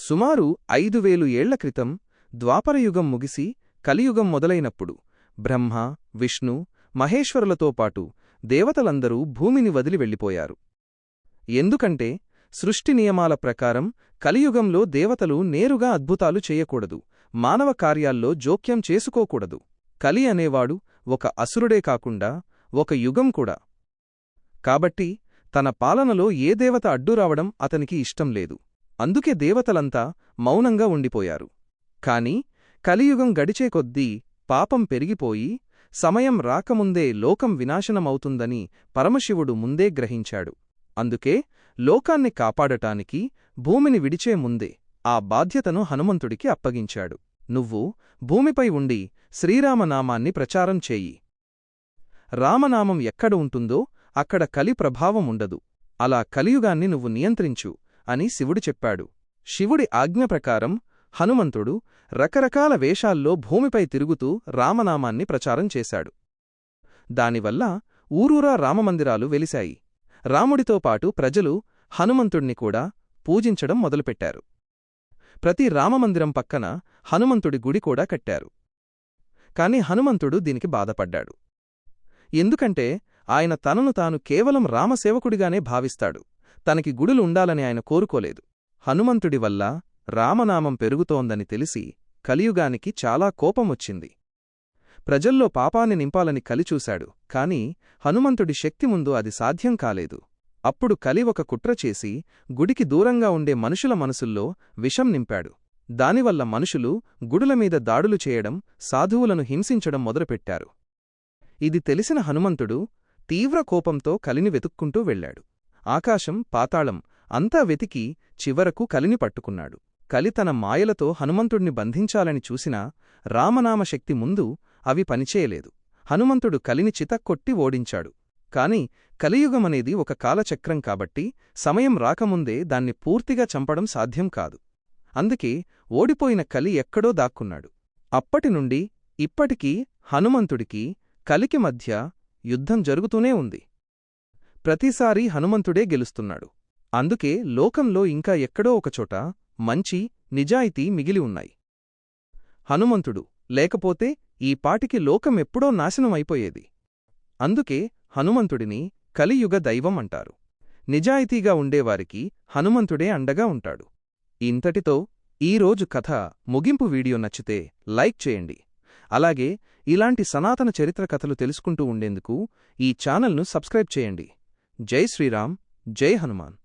సుమారు 5000 ఏళ్ల క్రితం ద్వాపరయుగం ముగిసి కలియుగం మొదలైనప్పుడు బ్రహ్మ, విష్ణు, మహేశ్వరులతో పాటు దేవతలందరూ భూమిని వదిలి వెళ్ళిపోయారు. ఎందుకంటే సృష్టి నియమాల ప్రకారం కలియుగంలో దేవతలు నేరుగా అద్భుతాలు చేయకూడదు, మానవ కార్యాల్లో జోక్యం చేసుకోకూడదు. కలి అనేవాడు ఒక అసురుడే కాకుండా ఒక యుగం కూడా. కాబట్టి తన పాలనలో ఏ దేవత అడ్డురావడం అతనికి ఇష్టం లేదు. అందుకే దేవతలంతా మౌనంగా ఉండిపోయారు. కాని కలియుగం గడిచే కొద్దీ పాపం పెరిగిపోయి సమయం రాకముందే లోకం వినాశనమవుతుందని పరమశివుడు ముందే గ్రహించాడు. అందుకే లోకాన్ని కాపాడటానికి భూమిని విడిచే ముందే ఆ బాధ్యతను హనుమంతుడికి అప్పగించాడు. నువ్వు భూమిపై ఉండి శ్రీరామనామాన్ని ప్రచారం చేయి. రామనామం ఎక్కడ ఉంటుందో అక్కడ కలి ప్రభావం ఉండదు. అలా కలియుగాన్ని నువ్వు నియంత్రించు అని శివుడు చెప్పాడు. శివుడి ఆజ్ఞ ప్రకారం హనుమంతుడు రకరకాల వేషాల్లో భూమిపై తిరుగుతూ రామనామాన్ని ప్రచారం చేశాడు. దానివల్ల ఊరూరా రామమందిరాలు వెలిశాయి. రాముడితో పాటు ప్రజలు హనుమంతుణ్ణి కూడా పూజించడం మొదలుపెట్టారు. ప్రతి రామమందిరం పక్కన హనుమంతుడి గుడి కూడా కట్టారు. కాని హనుమంతుడు దీనికి బాధపడ్డాడు. ఎందుకంటే ఆయన తనను తాను కేవలం రామసేవకుడిగానే భావిస్తాడు. తనకి గుడులు ఉండాలని ఆయన కోరుకోలేదు. హనుమంతుడి వల్ల రామనామం పెరుగుతోందని తెలిసి కలియుగానికి చాలా కోపమొచ్చింది. ప్రజల్లో పాపాన్ని నింపాలని కలి చూశాడు. కాని హనుమంతుడి శక్తి ముందు అది సాధ్యం కాలేదు. అప్పుడు కలి ఒక కుట్ర చేసి గుడికి దూరంగా ఉండే మనుషుల మనసుల్లో విషం నింపాడు. దానివల్ల మనుషులు గుడులమీద దాడులు చేయడం, సాధువులను హింసించడం మొదలుపెట్టారు. ఇది తెలిసిన హనుమంతుడు తీవ్ర కోపంతో కలిని వెతుక్కుంటూ వెళ్లాడు. ఆకాశం, పాతాళం అంతా వెతికి చివరకు కలిని పట్టుకున్నాడు. కలి తన మాయలతో హనుమంతుడిని బంధించాలని చూసినా రామనామశక్తి ముందు అవి పనిచేయలేదు. హనుమంతుడు కలిని చితక్కొట్టి ఓడించాడు. కాని కలియుగమనేది ఒక కాలచక్రం కాబట్టి సమయం రాకముందే దాన్ని పూర్తిగా చంపడం సాధ్యం కాదు. అందుకే ఓడిపోయిన కలి ఎక్కడో దాక్కున్నాడు. అప్పటినుండి ఇప్పటికీ హనుమంతుడికి కలికి మధ్య యుద్ధం జరుగుతూనే ఉంది. ప్రతిసారీ హనుమంతుడే గెలుస్తున్నాడు. అందుకే లోకంలో ఇంకా ఎక్కడో ఒకచోట మంచి, నిజాయితీ మిగిలి ఉన్నాయి. హనుమంతుడు లేకపోతే ఈ పాటికి లోకం ఎప్పుడో నాశనమైపోయేది. అందుకే హనుమంతుడిని కలియుగ దైవం అంటారు. నిజాయితీగా ఉండేవారికి హనుమంతుడే అండగా ఉంటాడు. ఇంతటితో ఈరోజు కథ ముగింపు. వీడియో నచ్చితే లైక్ చేయండి. అలాగే ఇలాంటి సనాతన చరిత్ర కథలు తెలుసుకుంటూ ఉండేందుకు ఈ ఛానల్ను సబ్స్క్రైబ్ చేయండి. జై శ్రీరామ్, జై హనుమాన్.